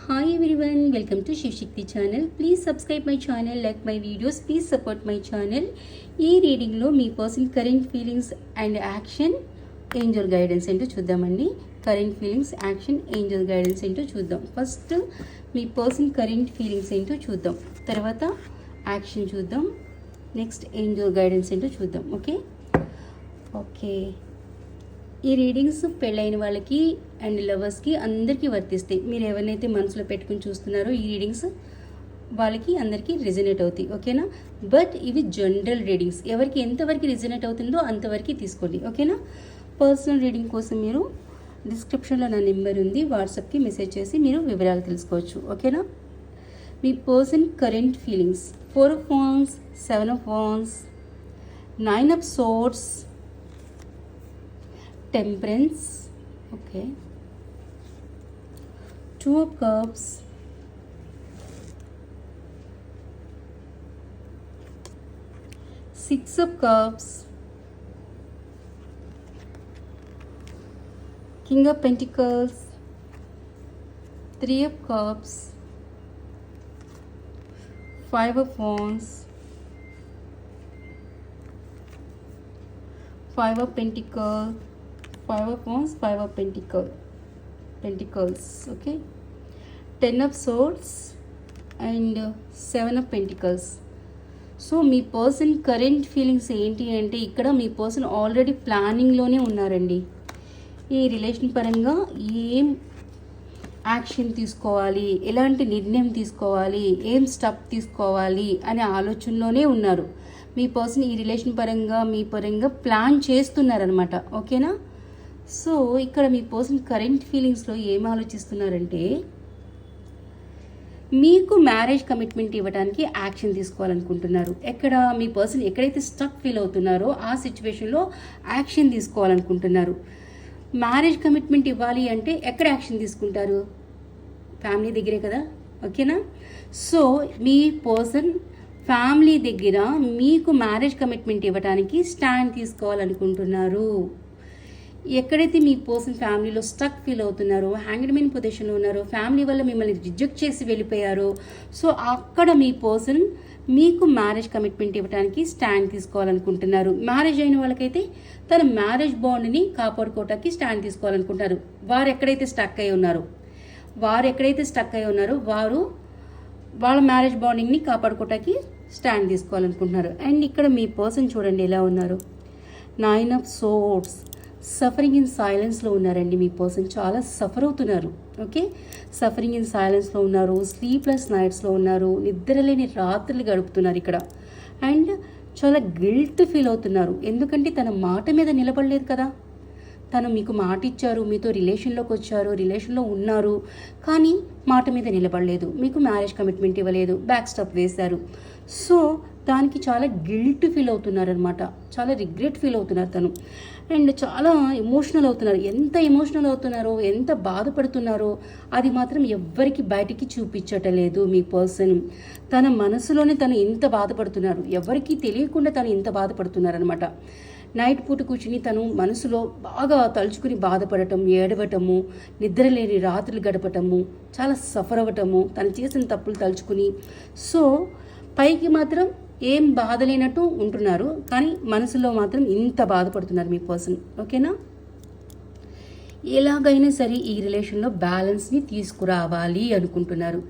Hi everyone, welcome to Shiv Shakti channel. Please subscribe my channel, like my videos, please support my channel. ఈ రీడింగ్లో మీ person current feelings and action angel guidance ఏంటో చూద్దామండి. Current feelings, action, angel guidance ఏంటో చూద్దాం. First మీ person current feelings ఏంటో చూద్దాం, తర్వాత యాక్షన్ చూద్దాం, నెక్స్ట్ ఏంజల్ గైడెన్స్ ఏంటో చూద్దాం. ఓకే ఈ రీడింగ్స్ పెళ్ళైన వాళ్ళకి అండ్ లవర్స్కి అందరికీ వర్తిస్తాయి. మీరు ఎవరినైతే మనసులో పెట్టుకుని చూస్తున్నారో ఈ రీడింగ్స్ వాళ్ళకి అందరికీ రిజనేట్ అవుతాయి, ఓకేనా. బట్ ఇవి జనరల్ రీడింగ్స్, ఎవరికి ఎంతవరకు రిజనేట్ అవుతుందో అంతవరకు తీసుకోండి, ఓకేనా. పర్సనల్ రీడింగ్ కోసం మీరు డిస్క్రిప్షన్లో నా నెంబర్ ఉంది, వాట్సాప్కి మెసేజ్ చేసి మీరు వివరాలు తెలుసుకోవచ్చు, ఓకేనా. మీ person current feelings 4 of Wands, 7 of Wands, 9 of Swords, Temperance, okay, 2 of Cups, 6 of Cups, King of Pentacles, 3 of Cups, 5 of Wands, 5 of Pentacles, 5 of Wands, 5 of Pentacles, okay, 10 of Swords and 7 of Pentacles. So me person current feelings ఏంటి అంటే ఇక్కడ మీ person already ప్లానింగ్లోనే ఉన్నారండి. ఈ relation పరంగా ఏం action తీసుకోవాలి, ఎలాంటి నిర్ణయం తీసుకోవాలి, ఏం స్టెప్ తీసుకోవాలి అనే ఆలోచనలోనే ఉన్నారు. మీ పర్సన్ ఈ రిలేషన్ పరంగా మీ పరంగా ప్లాన్ చేస్తున్నారనమాట, ఓకేనా. సో ఇక్కడ మీ పర్సన్ కరెంట్ ఫీలింగ్స్లో ఏం ఆలోచిస్తున్నారంటే మీకు మ్యారేజ్ కమిట్మెంట్ ఇవ్వడానికి యాక్షన్ తీసుకోవాలనుకుంటున్నారు. ఎక్కడ మీ పర్సన్ ఎక్కడైతే స్టక్ ఫీల్ అవుతున్నారో ఆ సిచ్యువేషన్లో యాక్షన్ తీసుకోవాలనుకుంటున్నారు. మ్యారేజ్ కమిట్మెంట్ ఇవ్వాలి అంటే ఎక్కడ యాక్షన్ తీసుకుంటారు? ఫ్యామిలీ దగ్గరే కదా, ఓకేనా. సో మీ పర్సన్ ఫ్యామిలీ దగ్గర మీకు మ్యారేజ్ కమిట్మెంట్ ఇవ్వడానికి స్టాండ్ తీసుకోవాలనుకుంటున్నారు. ఎక్కడైతే మీ పర్సన్ ఫ్యామిలీలో స్టక్ ఫీల్ అవుతున్నారో, హ్యాంగ్డ్ మ్యాన్ పొజిషన్లో ఉన్నారో, ఫ్యామిలీ వల్ల మిమ్మల్ని రిజెక్ట్ చేసి వెళ్ళిపోయారో, సో అక్కడ మీ పర్సన్ మీకు మ్యారేజ్ కమిట్మెంట్ ఇవ్వడానికి స్టాండ్ తీసుకోవాలనుకుంటున్నారు. మ్యారేజ్ అయిన వాళ్ళకైతే తన మ్యారేజ్ బాండ్ని కాపాడుకోవటానికి స్టాండ్ తీసుకోవాలనుకుంటారు. వారు ఎక్కడైతే స్టక్ అయి ఉన్నారో వారు వాళ్ళ మ్యారేజ్ బాండింగ్ని కాపాడుకోవటానికి స్టాండ్ తీసుకోవాలనుకుంటున్నారు. అండ్ ఇక్కడ మీ పర్సన్ చూడండి ఎలా ఉన్నారు. 9 of Swords, సఫరింగ్ ఇన్ సైలెన్స్లో ఉన్నారండి. మీ పర్సన్ చాలా సఫర్ అవుతున్నారు, ఓకే. సఫరింగ్ ఇన్ సైలెన్స్లో ఉన్నారు, స్లీప్లెస్ నైట్స్లో ఉన్నారు, నిద్రలేని రాత్రులు గడుపుతున్నారు ఇక్కడ. అండ్ చాలా గిల్ట్ ఫీల్ అవుతున్నారు, ఎందుకంటే తన మాట మీద నిలబడలేదు కదా. తను మీకు మాట ఇచ్చారు, మీతో రిలేషన్లోకి వచ్చారు, రిలేషన్లో ఉన్నారు, కానీ మాట మీద నిలబడలేదు, మీకు మ్యారేజ్ కమిట్మెంట్ ఇవ్వలేదు, బ్యాక్ స్టెప్ వేశారు. సో దానికి చాలా గిల్ట్ ఫీల్ అవుతున్నారు అనమాట, చాలా రిగ్రెట్ ఫీల్ అవుతున్నారు తను. అండ్ చాలా ఎమోషనల్ అవుతున్నారు. ఎంత ఎమోషనల్ అవుతున్నారో, ఎంత బాధపడుతున్నారో అది మాత్రం ఎవ్వరికి బయటికి చూపించటలేదు. మీ పర్సన్ తన మనసులోనే తను ఇంత బాధపడుతున్నారు, ఎవరికి తెలియకుండా తను ఇంత బాధపడుతున్నారు అనమాట. నైట్ పూట కూర్చుని తను మనసులో బాగా తలుచుకుని బాధపడటం, ఏడవటము, నిద్రలేని రాత్రులు గడపటము, చాలా సఫర్ అవ్వటము, తను చేసిన తప్పులు తలుచుకుని. సో పైకి మాత్రం ఏం బాధ లేనట్టు ఉంటున్నారు, కానీ మనసులో మాత్రం ఇంత బాధపడుతున్నారు మీ పర్సన్, ఓకేనా. ఎలాగైనా సరే ఈ రిలేషన్లో బ్యాలెన్స్ని తీసుకురావాలి అనుకుంటున్నారు.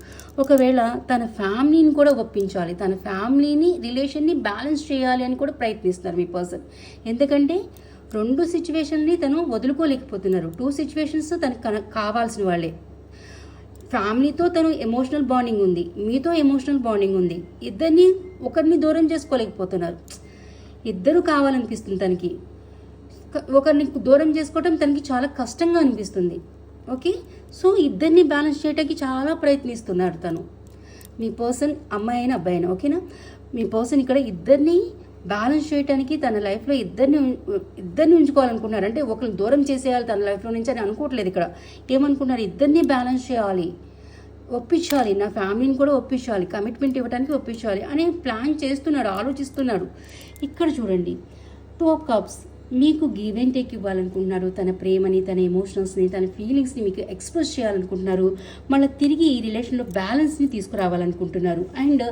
ఒకవేళ తన ఫ్యామిలీని కూడా ఒప్పించాలి, తన ఫ్యామిలీని రిలేషన్ని బ్యాలెన్స్ చేయాలి అని కూడా ప్రయత్నిస్తున్నారు మీ పర్సన్. ఎందుకంటే 2 సిచ్యువేషన్ని తను వదులుకోలేకపోతున్నారు. 2 సిచ్యువేషన్స్ తనకు కావాల్సిన వాళ్ళే. ఫ్యామిలీతో తను ఎమోషనల్ బాండింగ్ ఉంది, మీతో ఎమోషనల్ బాండింగ్ ఉంది, ఇద్దరిని ఒకరిని దూరం చేసుకోలేకపోతున్నారు. ఇద్దరు కావాలనిపిస్తుంది తనకి. ఒకరిని దూరం చేసుకోవటం తనకి చాలా కష్టంగా అనిపిస్తుంది, ఓకే. సో ఇద్దరిని బ్యాలెన్స్ చేయడానికి చాలా ప్రయత్నిస్తున్నారు తను. మీ పర్సన్ అమ్మాయి అయినా అబ్బాయి అయినా, ఓకేనా. మీ పర్సన్ ఇక్కడ ఇద్దరిని బ్యాలెన్స్ చేయడానికి తన లైఫ్లో ఇద్దరిని ఉంచుకోవాలనుకుంటున్నారు. అంటే ఒకరిని దూరం చేసేయాలి తన లైఫ్లో నుంచి అని అనుకోవట్లేదు. ఇక్కడ ఏమనుకుంటున్నారు, ఇద్దరిని బ్యాలెన్స్ చేయాలి, ఒప్పించాలి, నా ఫ్యామిలీని కూడా ఒప్పించాలి, కమిట్మెంట్ ఇవ్వడానికి ఒప్పించాలి అనే ప్లాన్ చేస్తున్నాడు, ఆలోచిస్తున్నాడు. ఇక్కడ చూడండి 2 of Cups, మీకు గివ్ అండ్ టేక్ ఇవ్వాలనుకుంటున్నారు. తన ప్రేమని, తన ఎమోషనల్స్ని, తన ఫీలింగ్స్ని మీకు ఎక్స్ప్రెస్ చేయాలనుకుంటున్నారు. మళ్ళీ తిరిగి ఈ రిలేషన్లో బ్యాలెన్స్ని తీసుకురావాలనుకుంటున్నారు. అండ్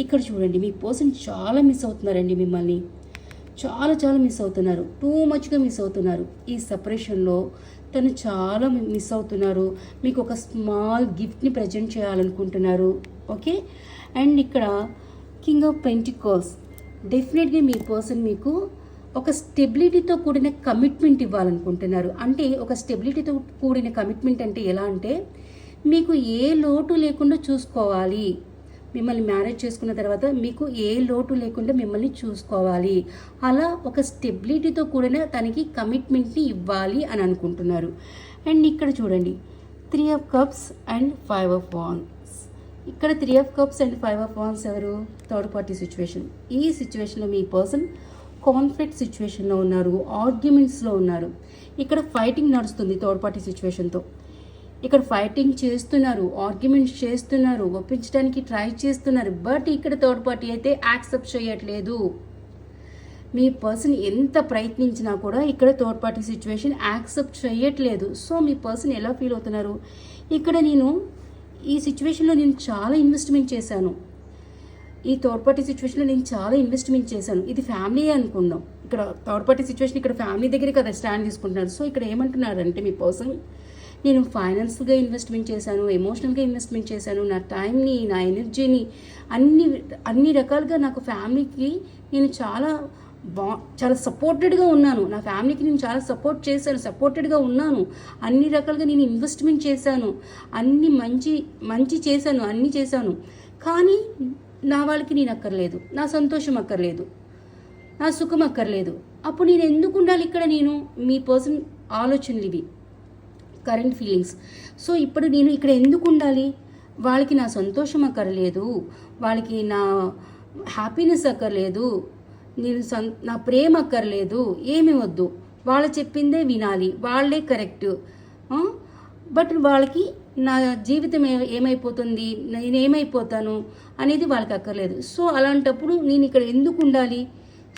ఇక్కడ చూడండి, మీ పర్సన్ చాలా మిస్ అవుతున్నారండి మిమ్మల్ని. చాలా చాలా మిస్ అవుతున్నారు. టూ మచ్గా మిస్ అవుతున్నారు. ఈ సపరేషన్లో తను చాలా మిస్ అవుతున్నారు. మీకు ఒక స్మాల్ గిఫ్ట్ని ప్రజెంట్ చేయాలనుకుంటున్నారు. ఓకే. అండ్ ఇక్కడ కింగ్ ఆఫ్ పెంటికల్స్, డెఫినెట్గా మీ పర్సన్ మీకు ఒక స్టెబిలిటీతో కూడిన కమిట్మెంట్ ఇవ్వాలనుకుంటున్నారు. అంటే ఒక స్టెబిలిటీతో కూడిన కమిట్మెంట్ అంటే ఎలా అంటే, మీకు ఏ లోటు లేకుండా చూసుకోవాలి. మిమ్మల్ని మ్యారేజ్ చేసుకున్న తర్వాత మీకు ఏ లోటు లేకుండా మిమ్మల్ని చూసుకోవాలి. అలా ఒక స్టెబిలిటీతో కూడిన తనకి కమిట్మెంట్ని ఇవ్వాలి అని అనుకుంటున్నారు. అండ్ ఇక్కడ చూడండి, 3 of Cups and 5 of Wands. ఇక్కడ 3 of Cups and 5 of Wands ఎవరు? Third party situation. ఈ సిచ్యువేషన్లో మీ పర్సన్ కాన్ఫ్లిక్ట్ సిచ్యువేషన్లో ఉన్నారు, ఆర్గ్యుమెంట్స్లో ఉన్నారు. ఇక్కడ ఫైటింగ్ నడుస్తుంది థర్డ్ పార్టీ సిచ్యువేషన్తో. ఇక్కడ ఫైటింగ్ చేస్తున్నారు, ఆర్గ్యుమెంట్స్ చేస్తున్నారు, ఒప్పించడానికి ట్రై చేస్తున్నారు. బట్ ఇక్కడ థర్డ్ పార్టీ అయితే యాక్సెప్ట్ చేయట్లేదు. మీ పర్సన్ ఎంత ప్రయత్నించినా కూడా ఇక్కడ థర్డ్ పార్టీ సిచ్యువేషన్ యాక్సెప్ట్ చేయట్లేదు. సో మీ పర్సన్ ఎలా ఫీల్ అవుతున్నారు? ఇక్కడ ఈ సిచ్యువేషన్లో నేను చాలా ఇన్వెస్ట్మెంట్ చేశాను. ఈ థర్డ్ పార్టీ సిచ్యువేషన్లో నేను చాలా ఇన్వెస్ట్మెంట్ చేశాను. ఇది ఫ్యామిలీ అనుకుందాం. ఇక్కడ థర్డ్ పార్టీ సిచ్యువేషన్ ఇక్కడ ఫ్యామిలీ దగ్గరే కదా స్టాండ్ తీసుకుంటున్నారు. సో ఇక్కడ ఏమంటున్నారంటే మీ పర్సన్, నేను ఫైనాన్షియల్గా ఇన్వెస్ట్మెంట్ చేశాను, ఎమోషనల్గా ఇన్వెస్ట్మెంట్ చేశాను, నా టైంని, నా ఎనర్జీని, అన్ని రకాలుగా నాకు ఫ్యామిలీకి నేను చాలా సపోర్టెడ్గా ఉన్నాను. నా ఫ్యామిలీకి నేను చాలా సపోర్టెడ్గా ఉన్నాను. అన్ని రకాలుగా నేను ఇన్వెస్ట్మెంట్ చేశాను, మంచి చేశాను, అన్నీ చేశాను. కానీ నా వాళ్ళకి నేను అక్కర్లేదు, నా సంతోషం అక్కర్లేదు, నా సుఖం అక్కర్లేదు. అప్పుడు నేను ఎందుకు ఉండాలి ఇక్కడ? మీ పర్సన్ ఆలోచనలు ఇవి, కరెంట్ ఫీలింగ్స్. సో ఇప్పుడు నేను ఇక్కడ ఎందుకు ఉండాలి? వాళ్ళకి నా సంతోషం అక్కర్లేదు, వాళ్ళకి నా హ్యాపీనెస్ అక్కర్లేదు, నా ప్రేమ అక్కర్లేదు, ఏమీ వద్దు. వాళ్ళు చెప్పిందే వినాలి, వాళ్ళే కరెక్ట్. బట్ వాళ్ళకి నా జీవితం ఏమైపోతుంది, నేనేమైపోతాను అనేది వాళ్ళకి అక్కర్లేదు. సో అలాంటప్పుడు నేను ఇక్కడ ఎందుకు ఉండాలి?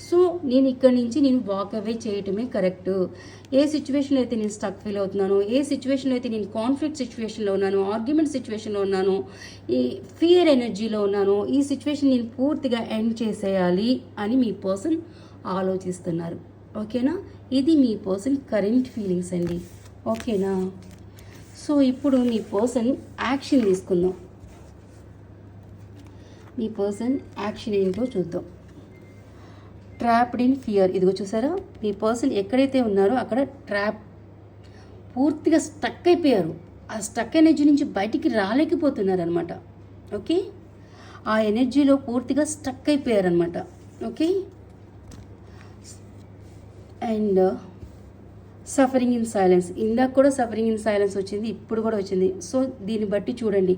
సో నేను ఇక్కడి నుంచి వాక్ అవే చేయటమే కరెక్ట్. ఏ సిచ్యువేషన్లో అయితే నేను స్టక్ ఫీల్ అవుతున్నాను, ఏ సిచ్యువేషన్లో అయితే నేను కాన్ఫ్లిక్ట్ సిచ్యువేషన్లో ఉన్నాను, ఆర్గ్యుమెంట్ సిచ్యువేషన్లో ఉన్నాను, ఈ ఫియర్ ఎనర్జీలో ఉన్నాను, ఈ సిచ్యువేషన్ నేను పూర్తిగా ఎండ్ చేసేయాలి అని మీ పర్సన్ ఆలోచిస్తున్నారు. ఓకేనా? ఇది మీ పర్సన్ కరెంట్ ఫీలింగ్స్ అండి. ఓకేనా? సో ఇప్పుడు మీ పర్సన్ యాక్షన్ తీసుకుందాం. మీ పర్సన్ యాక్షన్ ఏంటో చూద్దాం. Trapped in fear. ఇదిగో చూసారా, మీ పర్సన్ ఎక్కడైతే ఉన్నారో అక్కడ పూర్తిగా స్టక్ అయిపోయారు. ఆ స్టక్ ఎనర్జీ నుంచి బయటికి రాలేకపోతున్నారు అనమాట. ఓకే, ఆ ఎనర్జీలో పూర్తిగా స్టక్ అయిపోయారనమాట. Okay. And suffering in silence. ఇందాక కూడా సఫరింగ్ ఇన్ సైలెన్స్ వచ్చింది, ఇప్పుడు కూడా వచ్చింది. సో దీన్ని బట్టి చూడండి,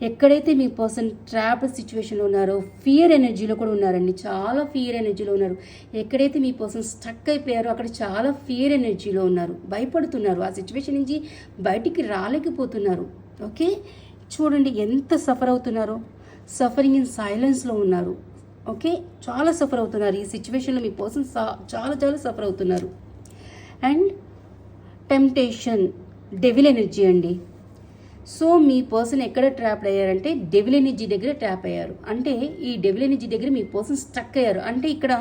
ఎక్కడైతే మీ పర్సన్ ట్రాప్డ్ సిచ్యువేషన్లో ఉన్నారో ఫియర్ ఎనర్జీలో కూడా ఉన్నారండి. చాలా ఫియర్ ఎనర్జీలో ఉన్నారు. ఎక్కడైతే మీ పర్సన్ స్టక్ అయిపోయారో అక్కడ చాలా ఫియర్ ఎనర్జీలో ఉన్నారు, భయపడుతున్నారు, ఆ సిచ్యువేషన్ నుంచి బయటికి రాలేకపోతున్నారు. ఓకే, చూడండి ఎంత సఫర్ అవుతున్నారో. సఫరింగ్ ఇన్ సైలెన్స్లో ఉన్నారు. ఓకే, చాలా సఫర్ అవుతున్నారు. ఈ సిచ్యువేషన్లో మీ పర్సన్ చాలా చాలా సఫర్ అవుతున్నారు. అండ్ టెంప్టేషన్, డెవిల్ ఎనర్జీ అండి. సో మీ పర్సన్ ఎక్కడ ట్రాప్ అయ్యారంటే డెవిల్ ఎనర్జీ దగ్గర ట్రాప్ అయ్యారు. అంటే ఈ డెవిల్ ఎనర్జీ దగ్గర మీ పర్సన్ స్టక్ అయ్యారు. అంటే ఇక్కడ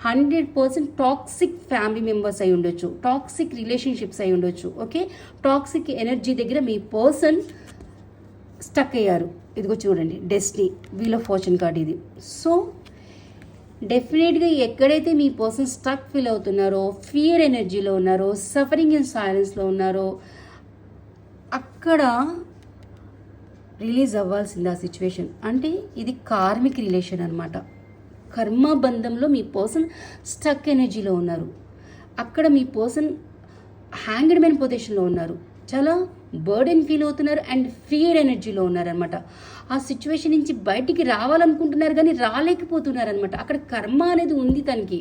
100% టాక్సిక్ ఫ్యామిలీ మెంబర్స్ అయి ఉండొచ్చు, టాక్సిక్ రిలేషన్షిప్స్ అయి ఉండొచ్చు. ఓకే, టాక్సిక్ ఎనర్జీ దగ్గర మీ పర్సన్ స్టక్ అయ్యారు. ఇదిగో చూడండి, destiny, wheel of fortune card ఇది. సో డెఫినెట్గా ఎక్కడైతే మీ పర్సన్ స్టక్ ఫీల్ అవుతున్నారో, ఫియర్ ఎనర్జీలో ఉన్నారో, సఫరింగ్ ఇన్ సైలెన్స్లో ఉన్నారో అక్కడ రిలీజ్ అవ్వాల్సింది ఆ సిచ్యువేషన్. అంటే ఇది కార్మిక్ రిలేషన్ అనమాట. కర్మబంధంలో మీ పర్సన్ స్టక్ ఎనర్జీలో ఉన్నారు. అక్కడ మీ పర్సన్ హ్యాంగ్డ్ మ్యాన్ పొజిషన్లో ఉన్నారు, చాలా బర్డెన్ ఫీల్ అవుతున్నారు అండ్ ఫియర్ ఎనర్జీలో ఉన్నారనమాట. ఆ సిచ్యువేషన్ నుంచి బయటికి రావాలనుకుంటున్నారు కానీ రాలేకపోతున్నారు అనమాట. అక్కడ కర్మ అనేది ఉంది తనకి.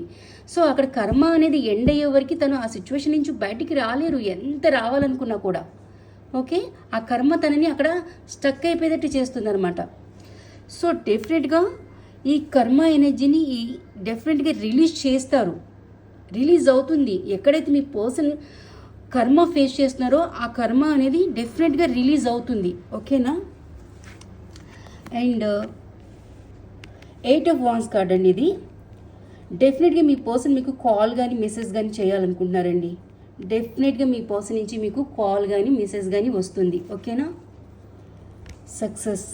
సో అక్కడ కర్మ అనేది ఎండ్ అయ్యే వరకు తను ఆ సిచ్యువేషన్ నుంచి బయటికి రాలేరు, ఎంత రావాలనుకున్నా కూడా. ఓకే, ఆ కర్మ తనని అక్కడ స్టక్ అయిపోయేటట్టు చేస్తుంది అనమాట. సో డెఫినెట్గా ఈ కర్మ ఎనర్జీని డెఫినెట్గా రిలీజ్ చేస్తారు. రిలీజ్ అవుతుంది. ఎక్కడైతే మీ పర్సన్ కర్మ ఫేస్ చేస్తున్నారో ఆ కర్మ అనేది డెఫినెట్గా రిలీజ్ అవుతుంది. ఓకేనా. అండ్ 8 ఆఫ్ వాండ్స్ కార్డ్ అండి. ఇది డెఫినెట్గా మీ పర్సన్ మీకు కాల్ కానీ మెసేజ్ కానీ చేయాలనుకుంటున్నారండి. డెఫినెట్గా మీ పర్సన్ నుంచి మీకు కాల్ కానీ మెసేజ్ కానీ వస్తుంది. ఓకేనా. సక్సెస్,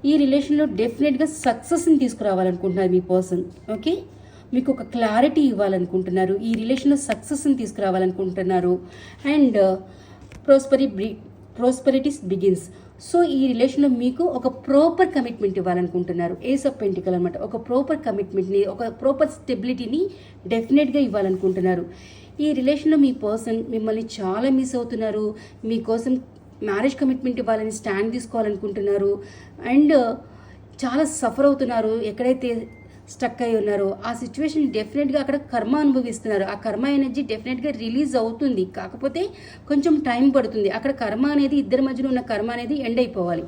ఈ రిలేషన్లో డెఫినెట్గా సక్సెస్ని తీసుకురావాలనుకుంటున్నారు మీ పర్సన్. ఓకే, మీకు ఒక క్లారిటీ ఇవ్వాలనుకుంటున్నారు. ఈ రిలేషన్లో సక్సెస్ని తీసుకురావాలనుకుంటున్నారు. And prosperities begins. సో ఈ రిలేషన్లో మీకు ఒక ప్రాపర్ కమిట్మెంట్ ఇవ్వాలనుకుంటున్నారు. ఏస్ ఆఫ్ పెంటికల్ అనమాట. ఒక ప్రాపర్ కమిట్మెంట్ని, ఒక ప్రాపర్ స్టెబిలిటీని డెఫినెట్గా ఇవ్వాలనుకుంటున్నారు. ఈ రిలేషన్లో మీ పర్సన్ మిమ్మల్ని చాలా మిస్ అవుతున్నారు. మీకోసం మ్యారేజ్ కమిట్మెంట్ ఇవ్వాలని స్టాండ్ తీసుకోవాలనుకుంటున్నారు. అండ్ చాలా సఫర్ అవుతున్నారు. ఎక్కడైతే స్టక్ అయి ఉన్నారో ఆ సిచ్యువేషన్ డెఫినెట్గా అక్కడ కర్మ అనుభవిస్తున్నారు. ఆ కర్మ ఎనర్జీ డెఫినెట్గా రిలీజ్ అవుతుంది. కాకపోతే కొంచెం టైం పడుతుంది. అక్కడ కర్మ అనేది, ఇద్దరి మధ్యలో ఉన్న కర్మ అనేది ఎండ్ అయిపోవాలి.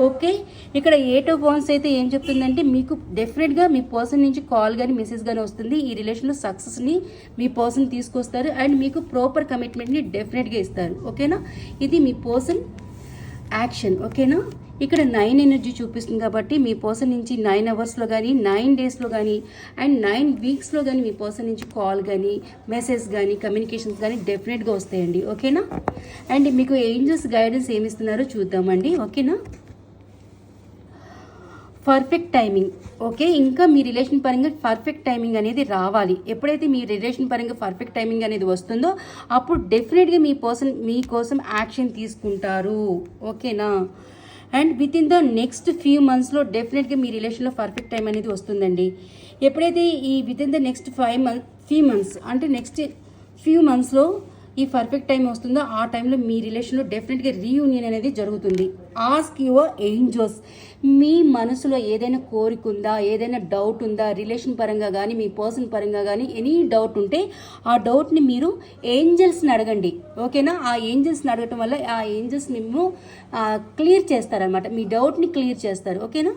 ఓకే, ఇక్కడ 8 ఆఫ్ వాండ్స్ అయితే ఏం చెప్తుందంటే మీకు డెఫినెట్గా మీ పర్సన్ నుంచి కాల్ కానీ మెసేజ్ కానీ వస్తుంది. ఈ రిలేషన్లో సక్సెస్ని మీ పర్సన్ తీసుకొస్తారు. అండ్ మీకు ప్రాపర్ కమిట్మెంట్ని డెఫినెట్గా ఇస్తారు. ఓకేనా. ఇది మీ పర్సన్ యాక్షన్. ఓకేనా. ఇక్కడ 9 ఎనర్జీ చూపిస్తుంది కాబట్టి మీ పర్సన్ నుంచి 9 అవర్స్లో కానీ 9 డేస్లో కానీ అండ్ 9 వీక్స్లో కానీ మీ పర్సన్ నుంచి కాల్ కానీ మెసేజ్ కానీ కమ్యూనికేషన్స్ కానీ డెఫినెట్గా వస్తాయండి. ఓకేనా. అండ్ మీకు ఏంజల్స్ గైడెన్స్ ఏమిస్తున్నారో చూద్దామండి. ఓకేనా. Perfect timing. ఓకే, ఇంకా మీ రిలేషన్ పరంగా పర్ఫెక్ట్ టైమింగ్ అనేది రావాలి. ఎప్పుడైతే మీ రిలేషన్ పరంగా పర్ఫెక్ట్ టైమింగ్ అనేది వస్తుందో అప్పుడు డెఫినెట్గా మీ పర్సన్ మీకోసం యాక్షన్ తీసుకుంటారు. ఓకేనా. And with in the next few మంత్స్లో డెఫినెట్గా మీ రిలేషన్లో పర్ఫెక్ట్ టైం అనేది వస్తుందండి. ఎప్పుడైతే ఈ with in the next few months అంటే నెక్స్ట్ ఫ్యూ మంత్స్లో ఈ పర్ఫెక్ట్ టైం వస్తుందో ఆ టైంలో మీ రిలేషన్లో డెఫినెట్గా రీయూనియన్ అనేది జరుగుతుంది. Ask your angels. మీ మనసులో ఏదైనా కోరిక ఉందా, ఏదైనా డౌట్ ఉందా, రిలేషన్ పరంగా కానీ మీ పర్సన్ పరంగా కానీ ఎనీ డౌట్ ఉంటే ఆ డౌట్ని మీరు ఏంజల్స్ని అడగండి. ఓకేనా. ఆ ఏంజల్స్ని అడగటం వల్ల ఆ ఏంజల్స్ మేము క్లియర్ చేస్తారనమాట. మీ డౌట్ని క్లియర్ చేస్తారు. ఓకేనా.